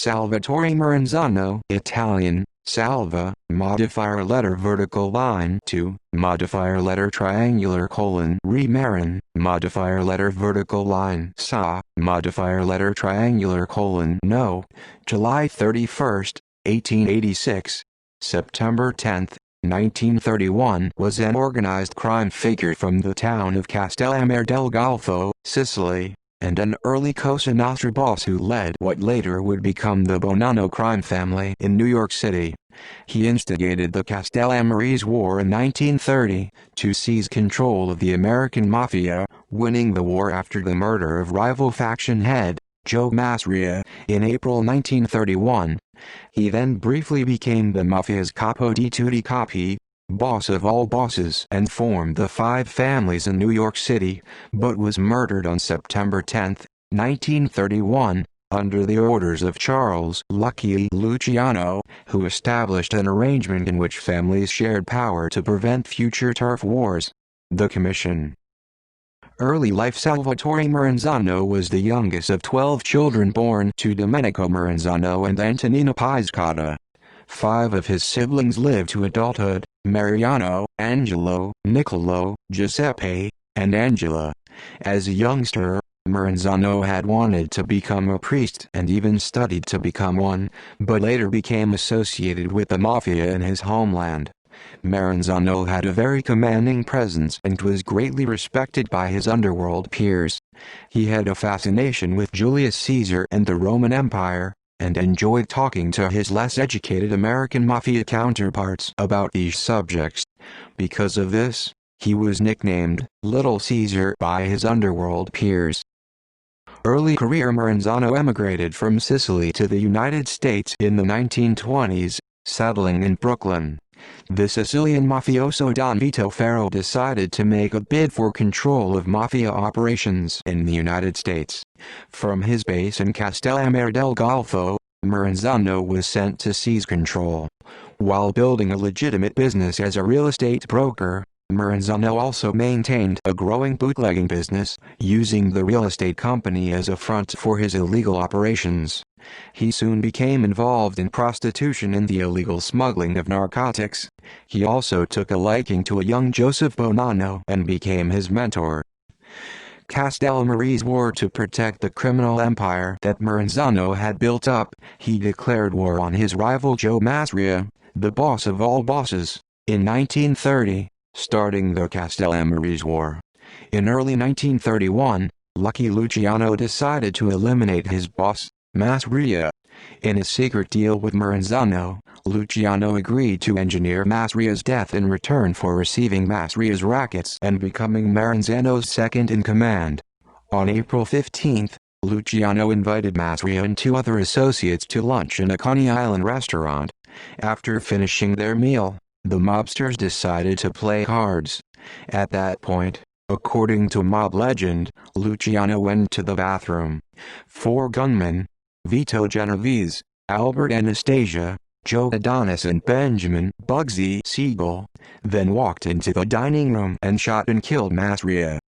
Salvatore Maranzano, Italian, salva, modifier letter vertical line to, modifier letter triangular colon re-Maran, modifier letter vertical line sa, modifier letter triangular colon no, July 31, 1886, September 10, 1931 was an organized crime figure from the town of Castellammare del Golfo, Sicily, and an early Cosa Nostra boss who led what later would become the Bonanno crime family in New York City. He instigated the Castellammare's War in 1930 to seize control of the American Mafia, winning the war after the murder of rival faction head, Joe Masria, in April 1931. He then briefly became the Mafia's capo di tutti capi, boss of all bosses, and formed the Five Families in New York City, but was murdered on September 10, 1931, under the orders of Charles "Lucky" Luciano, who established an arrangement in which families shared power to prevent future turf wars. The Commission. Early life. Salvatore Maranzano was the youngest of 12 children born to Domenico Maranzano and Antonina Piscata. 5 of his siblings lived to adulthood: Mariano, Angelo, Niccolo, Giuseppe, and Angela. As a youngster, Maranzano had wanted to become a priest and even studied to become one, but later became associated with the Mafia in his homeland. Maranzano had a very commanding presence and was greatly respected by his underworld peers. He had a fascination with Julius Caesar and the Roman Empire, and enjoyed talking to his less educated American Mafia counterparts about these subjects. Because of this, he was nicknamed Little Caesar by his underworld peers. Early career. Maranzano emigrated from Sicily to the United States in the 1920s, settling in Brooklyn. The Sicilian mafioso Don Vito Ferro decided to make a bid for control of mafia operations in the United States. From his base in Castellammare del Golfo, Maranzano was sent to seize control. While building a legitimate business as a real estate broker, Maranzano also maintained a growing bootlegging business, using the real estate company as a front for his illegal operations. He soon became involved in prostitution and the illegal smuggling of narcotics. He also took a liking to a young Joseph Bonanno and became his mentor. Castellammare's war. To protect the criminal empire that Maranzano had built up, he declared war on his rival Joe Masria, the boss of all bosses, in 1930, starting the Castellammare's War. In early 1931, Lucky Luciano decided to eliminate his boss, Masria. In a secret deal with Maranzano, Luciano agreed to engineer Masria's death in return for receiving Masria's rackets and becoming Maranzano's second-in-command. On April 15, Luciano invited Masria and 2 other associates to lunch in a Coney Island restaurant. After finishing their meal, the mobsters decided to play cards. At that point, according to mob legend, Luciano went to the bathroom. 4 gunmen, Vito Genovese, Albert Anastasia, Joe Adonis and Benjamin Bugsy Siegel, then walked into the dining room and shot and killed Masria.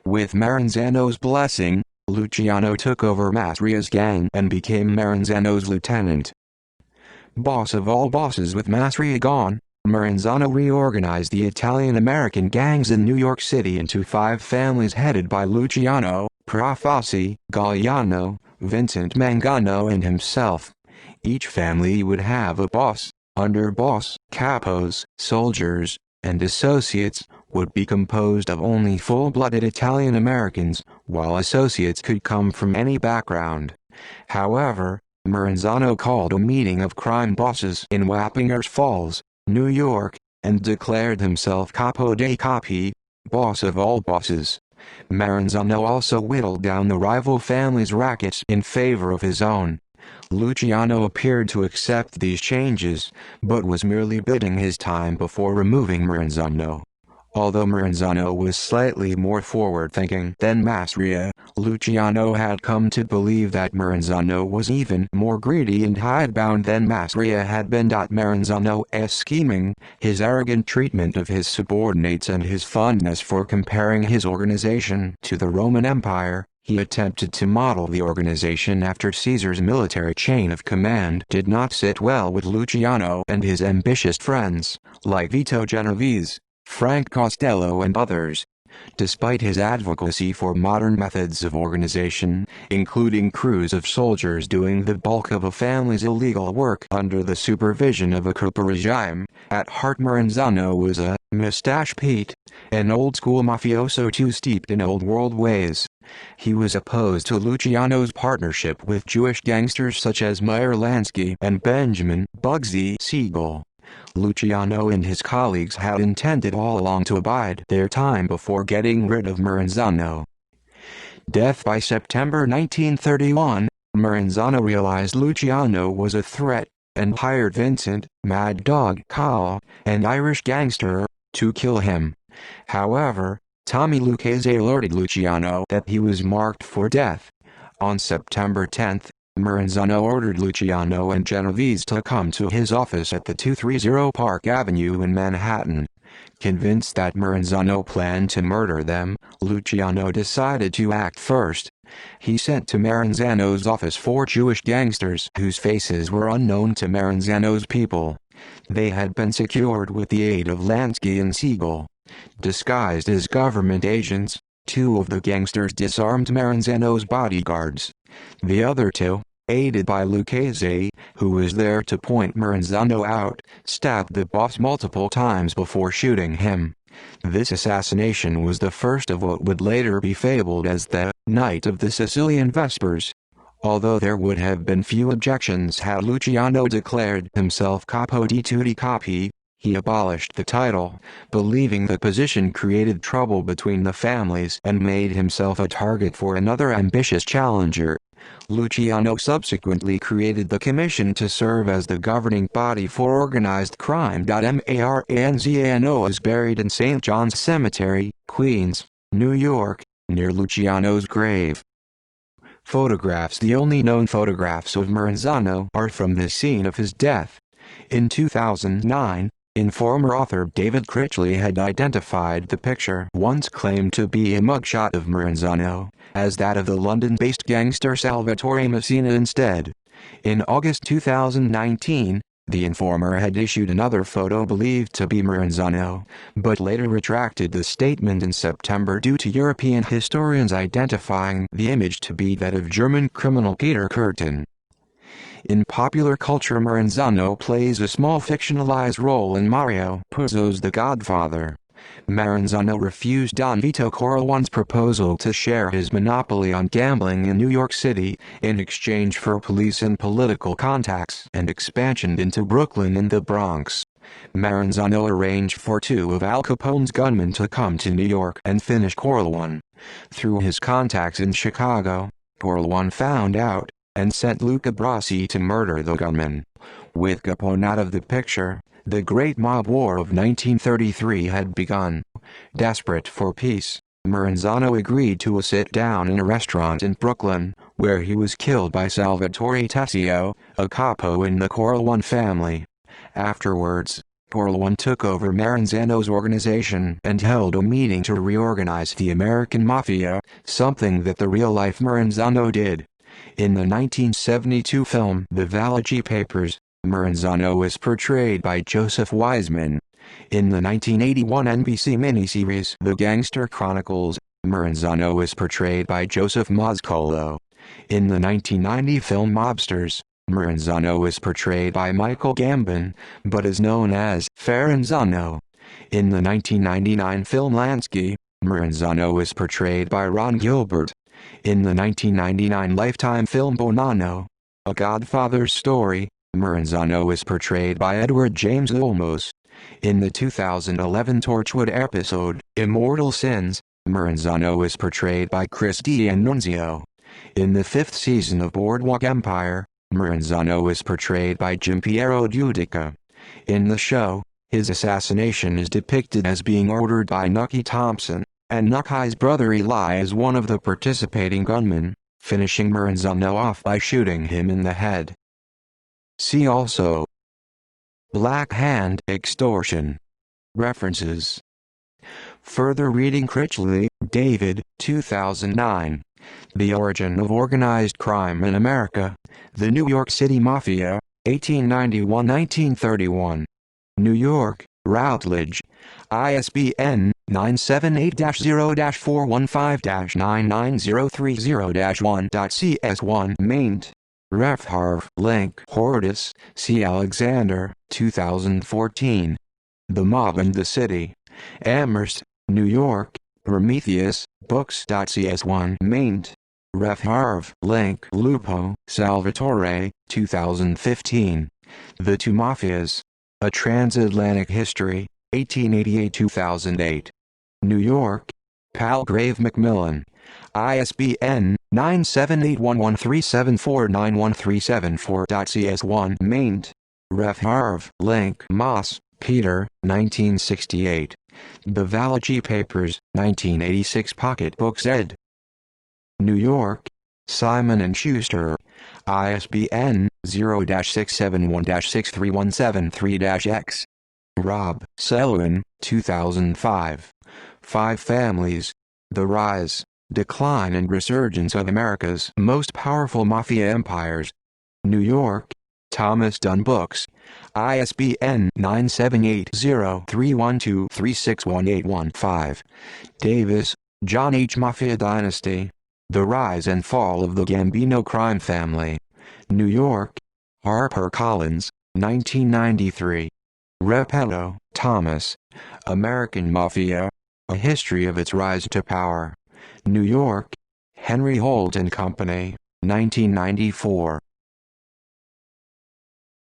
With Maranzano's blessing, Luciano took over Masria's gang and became Maranzano's lieutenant. Boss of all bosses. With Masria gone, Maranzano reorganized the Italian-American gangs in New York City into 5 families headed by Luciano, Profassi, Galliano, Vincent Mangano and himself. Each family would have a boss, underboss, capos, soldiers, and associates, would be composed of only full-blooded Italian-Americans, while associates could come from any background. However, Maranzano called a meeting of crime bosses in Wappingers Falls, New York, and declared himself capo dei capi, boss of all bosses. Maranzano also whittled down the rival family's rackets in favor of his own. Luciano appeared to accept these changes, but was merely biding his time before removing Maranzano. Although Maranzano was slightly more forward-thinking than Masria, Luciano had come to believe that Maranzano was even more greedy and hidebound than Masria had been. Maranzano's scheming, his arrogant treatment of his subordinates and his fondness for comparing his organization to the Roman Empire, He attempted to model the organization after Caesar's military chain of command did not sit well with Luciano and his ambitious friends, like Vito Genovese, Frank Costello and others. Despite his advocacy for modern methods of organization, including crews of soldiers doing the bulk of a family's illegal work under the supervision of a coup regime, at heart Maranzano was a mustache Pete, an old-school mafioso too steeped in old-world ways. He was opposed to Luciano's partnership with Jewish gangsters such as Meyer Lansky and Benjamin Bugsy Siegel. Luciano and his colleagues had intended all along to abide their time before getting rid of Maranzano. Death by September 1931, Maranzano realized Luciano was a threat, and hired Vincent, Mad Dog Call, an Irish gangster, to kill him. However, Tommy Lucchese alerted Luciano that he was marked for death. On September 10, Maranzano ordered Luciano and Genovese to come to his office at the 230 Park Avenue in Manhattan. Convinced that Maranzano planned to murder them, Luciano decided to act first. He sent to Maranzano's office 4 Jewish gangsters whose faces were unknown to Maranzano's people. They had been secured with the aid of Lansky and Siegel. Disguised as government agents, 2 of the gangsters disarmed Maranzano's bodyguards. The other 2, aided by Lucchese, who was there to point Maranzano out, stabbed the boss multiple times before shooting him. This assassination was the first of what would later be fabled as the Night of the Sicilian Vespers. Although there would have been few objections had Luciano declared himself capo di tutti capi, he abolished the title, believing the position created trouble between the families and made himself a target for another ambitious challenger. Luciano subsequently created the commission to serve as the governing body for organized crime. Maranzano is buried in St. John's Cemetery, Queens, New York, near Luciano's grave. Photographs. The only known photographs of Maranzano are from the scene of his death. In 2009, informer author David Critchley had identified the picture once claimed to be a mugshot of Maranzano as that of the London-based gangster Salvatore Messina instead. In August 2019, the informer had issued another photo believed to be Maranzano, but later retracted the statement in September due to European historians identifying the image to be that of German criminal Peter Kürten. In popular culture, Maranzano plays a small fictionalized role in Mario Puzo's The Godfather. Maranzano refused Don Vito Corleone's proposal to share his monopoly on gambling in New York City, in exchange for police and political contacts and expansion into Brooklyn and the Bronx. Maranzano arranged for 2 of Al Capone's gunmen to come to New York and finish Corleone. Through his contacts in Chicago, Corleone found out and sent Luca Brasi to murder the gunman. With Capone out of the picture, the Great Mob War of 1933 had begun. Desperate for peace, Maranzano agreed to a sit-down in a restaurant in Brooklyn, where he was killed by Salvatore Tessio, a capo in the Corleone family. Afterwards, Corleone took over Maranzano's organization and held a meeting to reorganize the American Mafia, something that the real-life Maranzano did. In the 1972 film The Valachi Papers, Maranzano was portrayed by Joseph Wiseman. In the 1981 NBC miniseries The Gangster Chronicles, Maranzano was portrayed by Joseph Mascolo. In the 1990 film Mobsters, Maranzano was portrayed by Michael Gambon, but is known as Faranzano. In the 1999 film Lansky, Maranzano was portrayed by Ron Gilbert. In the 1999 Lifetime film Bonanno, A Godfather's Story, Maranzano was portrayed by Edward James Olmos. In the 2011 Torchwood episode, Immortal Sins, Maranzano was portrayed by Chris D'Annunzio. In the 5th season of Boardwalk Empire, Maranzano was portrayed by Giampiero Giudica. In the show, his assassination is depicted as being ordered by Nucky Thompson, and Nucky's brother Eli is one of the participating gunmen, finishing Maranzano off by shooting him in the head. See also Black Hand extortion. References. Further reading Critchley, David, 2009. The Origin of Organized Crime in America. The New York City Mafia, 1891–1931. New York, Routledge. ISBN 978-0-415-99030-1.CS1 maint. Ref Harv. Link. Horridus, C. Alexander, 2014. The Mob and the City. Amherst, New York, Prometheus, Books.cs1 maint. Ref Harv. Link. Lupo, Salvatore, 2015. The Two Mafias. A Transatlantic History, 1888–2008. New York, Palgrave Macmillan. ISBN 978-1137491374.cs1 maint. Ref Harv. Link. Moss, Peter, 1968. The Valachi Papers, 1986 Pocket Books ed. New York, Simon & Schuster. ISBN 0-671-63173-X. Rob Selwyn, 2005. Five Families. The Rise, Decline and Resurgence of America's Most Powerful Mafia Empires. New York, Thomas Dunn Books. ISBN 978-0-312-36181-5. Davis, John H. Mafia Dynasty. The Rise and Fall of the Gambino Crime Family. New York, HarperCollins, 1993. Repetto, Thomas. American Mafia, A History of Its Rise to Power. New York, Henry Holt and Company, 1994.